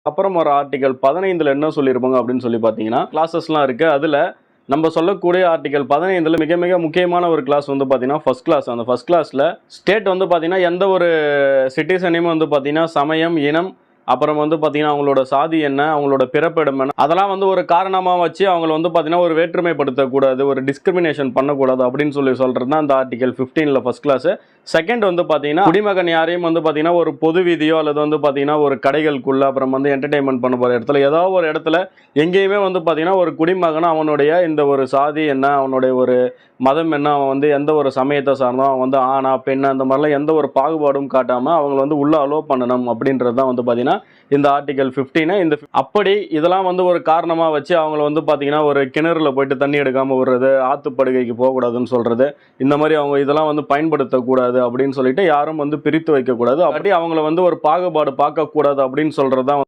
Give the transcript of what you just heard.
அப்புறம் ஒரு ஆர்டிகல் 15ல என்ன சொல்லியிருப்பாங்க அப்படின்னு சொல்லி பார்த்தீங்கன்னா கிளாஸஸ்லாம் இருக்குது. அதில் நம்ம சொல்லக்கூடிய ஆர்டிகல் 15ல் மிக மிக முக்கியமான ஒரு கிளாஸ் வந்து பார்த்தீங்கன்னா ஃபர்ஸ்ட் கிளாஸ். அந்த ஃபர்ஸ்ட் கிளாஸில் ஸ்டேட் வந்து பார்த்தீங்கன்னா எந்த ஒரு சிட்டிசனையும் வந்து பார்த்தீங்கன்னா சமயம், இனம், அப்புறம் வந்து பார்த்தீங்கன்னா அவங்களோட சாதி என்ன, அவங்களோட பிறப்பிடம் என்ன, அதெல்லாம் வந்து ஒரு காரணமாக வச்சு அவங்கள வந்து பார்த்தீங்கன்னா ஒரு வேற்றுமைப்படுத்தக்கூடாது, ஒரு டிஸ்கிரிமினேஷன் பண்ணக்கூடாது அப்படின்னு சொல்கிறது தான் அந்த ஆர்டிகல் 15ல் ஃபர்ஸ்ட் கிளாஸ். செகண்ட் வந்து பார்த்தீங்கன்னா குடிமகன் யாரையும் வந்து பார்த்தீங்கன்னா ஒரு பொது வீதியோ அல்லது வந்து பார்த்தீங்கன்னா ஒரு கடைகளுக்குள்ள அப்புறம் வந்து என்டர்டைன்மெண்ட் பண்ண போகிற இடத்துல ஏதாவது ஒரு இடத்துல எங்கேயுமே வந்து பார்த்தீங்கன்னா ஒரு குடிமகன் அவனுடைய இந்த ஒரு சாதி என்ன, அவனுடைய ஒரு மதம் என்ன, அவன் வந்து எந்த ஒரு சமயத்தை சார்ந்தோம், அவன் வந்து ஆணா பெண்ணா அந்த மாதிரிலாம் எந்த ஒரு பாகுபாடும் காட்டாமல் அவங்களை வந்து உள்ள அலோவ் பண்ணணும் அப்படின்றது தான் வந்து பார்த்தீங்கன்னா இந்த ஆர்டிகல் 15. அப்படி இதெல்லாம் வந்து ஒரு காரணமாக வச்சு அவங்கள வந்து பார்த்தீங்கன்னா ஒரு கிணறுல போயிட்டு தண்ணி எடுக்காமல் விடுறது, ஆற்றுப்படுகைக்கு போகக்கூடாதுன்னு சொல்கிறது, இந்த மாதிரி அவங்க இதெல்லாம் வந்து பயன்படுத்தக்கூடாது அப்படின்னு சொல்லிட்டு யாரும் வந்து பிரித்து வைக்கக்கூடாது, அப்படி அவங்கள வந்து ஒரு பாகுபாடு பார்க்கக்கூடாது அப்படின்னு சொல்கிறது தான்